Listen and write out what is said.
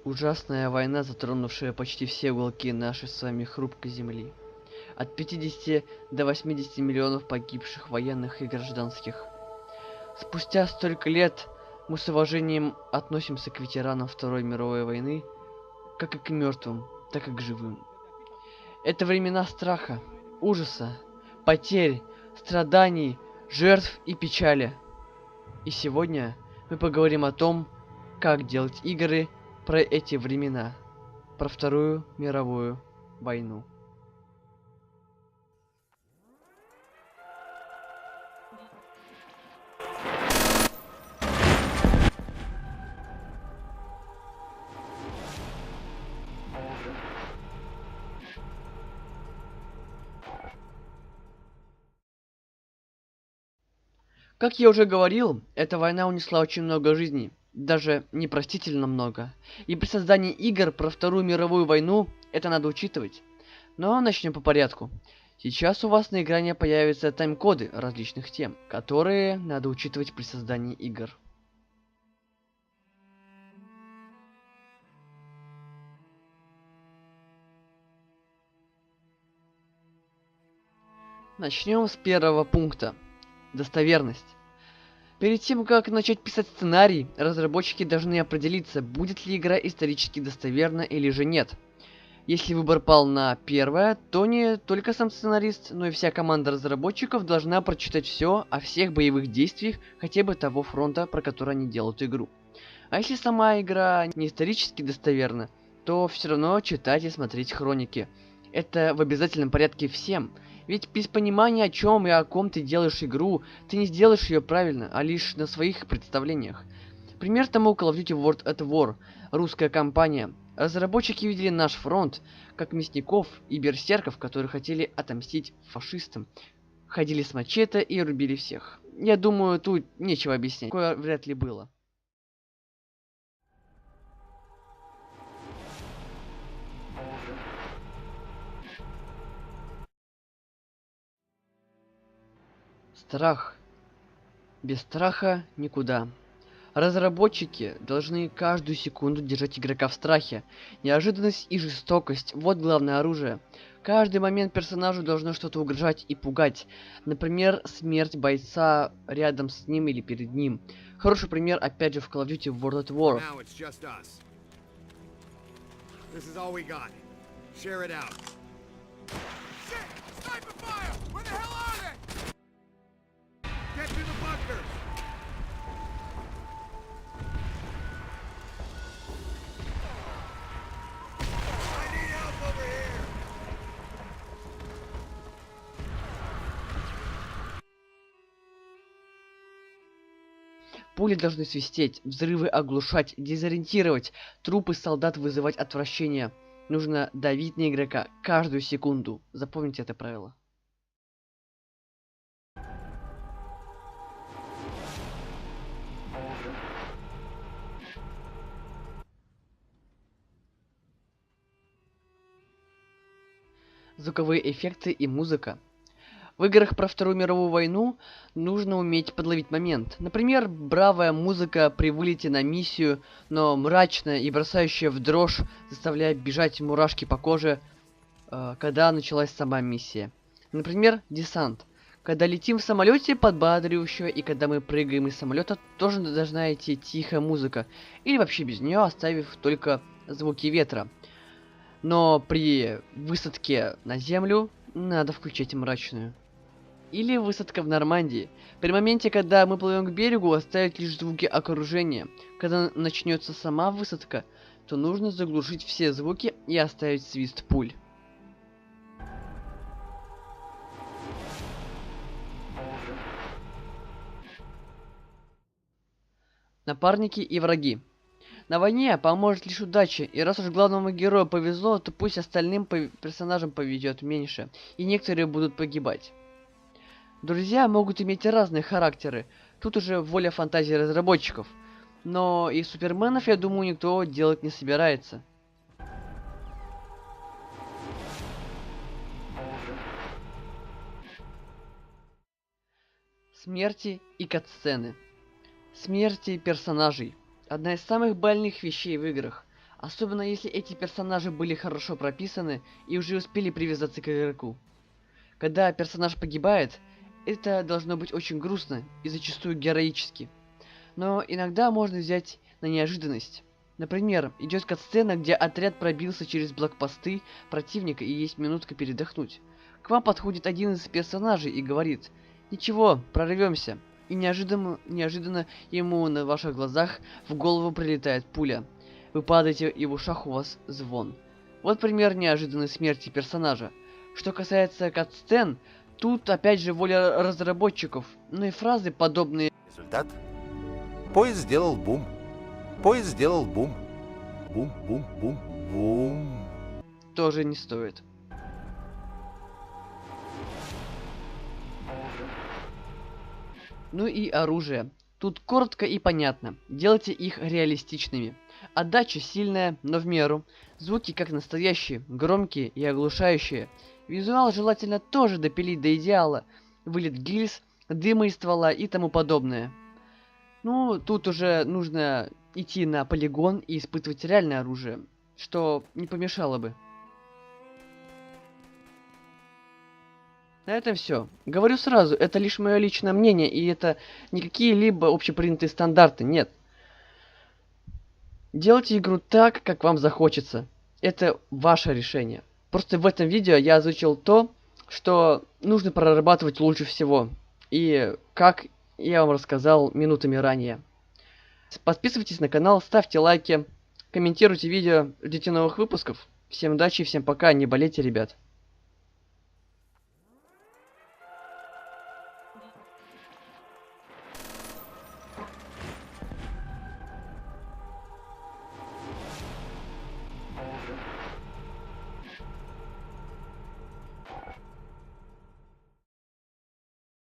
Ужасная война, затронувшая почти все уголки нашей с вами хрупкой земли. От 50 до 80 миллионов погибших военных и гражданских. Спустя столько лет мы с уважением относимся к ветеранам Второй мировой войны, как и к мертвым, так и к живым. Это времена страха, ужаса, потерь, страданий, жертв и печали. И сегодня мы поговорим о том, как делать игры про эти времена, про Вторую мировую войну. Как я уже говорил, эта война унесла очень много жизней, даже непростительно много. И при создании игр про Вторую мировую войну это надо учитывать. Но начнем по порядку. Сейчас у вас на экране появятся тайм-коды различных тем, которые надо учитывать при создании игр. Начнем с первого пункта. Достоверность. Перед тем, как начать писать сценарий, разработчики должны определиться, будет ли игра исторически достоверна или же нет. Если выбор пал на первое, то не только сам сценарист, но и вся команда разработчиков должна прочитать все о всех боевых действиях хотя бы того фронта, про который они делают игру. А если сама игра не исторически достоверна, то все равно читать и смотреть хроники. Это в обязательном порядке всем. Ведь без понимания, о чем и о ком ты делаешь игру, ты не сделаешь ее правильно, а лишь на своих представлениях. Пример тому Call of Duty World at War, русская компания. Разработчики видели наш фронт как мясников и берсерков, которые хотели отомстить фашистам. Ходили с мачете и рубили всех. Я думаю, тут нечего объяснять. Такое вряд ли было. Страх. Без страха никуда. Разработчики должны каждую секунду держать игрока в страхе. Неожиданность и жестокость — вот главное оружие. Каждый момент персонажу должно что-то угрожать и пугать. Например, смерть бойца рядом с ним или перед ним. Хороший пример опять же в Call of Duty World at War. Пули должны свистеть, взрывы оглушать, дезориентировать, трупы солдат вызывать отвращение. Нужно давить на игрока каждую секунду. Запомните это правило. Звуковые эффекты и музыка. В играх про Вторую мировую войну нужно уметь подловить момент. Например, бравая музыка при вылете на миссию, но мрачная и бросающая в дрожь, заставляя бежать мурашки по коже, когда началась сама миссия. Например, десант. Когда летим в самолете, подбадривающая, и когда мы прыгаем из самолета, тоже должна идти тихая музыка. Или вообще без нее, оставив только звуки ветра. Но при высадке на землю надо включать мрачную. Или высадка в Нормандии. При моменте, когда мы плывем к берегу, оставить лишь звуки окружения. Когда начнется сама высадка, то нужно заглушить все звуки и оставить свист пуль. Напарники и враги. На войне поможет лишь удача, и раз уж главному герою повезло, то пусть остальным персонажам повезет меньше, и некоторые будут погибать. Друзья могут иметь разные характеры, тут уже воля фантазии разработчиков. Но и суперменов, я думаю, никто делать не собирается. Смерти и катсцены. Смерти персонажей. Одна из самых больных вещей в играх. Особенно если эти персонажи были хорошо прописаны и уже успели привязаться к игроку. Когда персонаж погибает, это должно быть очень грустно и зачастую героически. Но иногда можно взять на неожиданность. Например, идет катсцена, где отряд пробился через блокпосты противника и есть минутка передохнуть. К вам подходит один из персонажей и говорит: «Ничего, прорвемся». И неожиданно ему на ваших глазах в голову прилетает пуля. Вы падаете, и в ушах у вас звон. Вот пример неожиданной смерти персонажа. Что касается катсцен, тут опять же воля разработчиков, но и фразы подобные. Результат? Поезд сделал бум. Поезд сделал бум. Бум-бум-бум-бум. Тоже не стоит. Ну и оружие. Тут коротко и понятно. Делайте их реалистичными. Отдача сильная, но в меру. Звуки как настоящие, громкие и оглушающие. Визуал желательно тоже допилить до идеала. Вылет гильз, дыма из ствола и тому подобное. Ну, тут уже нужно идти на полигон и испытывать реальное оружие, что не помешало бы. На этом все. Говорю сразу, это лишь мое личное мнение, и это не какие-либо общепринятые стандарты, нет. Делайте игру так, как вам захочется. Это ваше решение. Просто в этом видео я озвучил то, что нужно прорабатывать лучше всего. И как я вам рассказал минутами ранее. Подписывайтесь на канал, ставьте лайки, комментируйте видео, ждите новых выпусков. Всем удачи, всем пока, не болейте, ребят.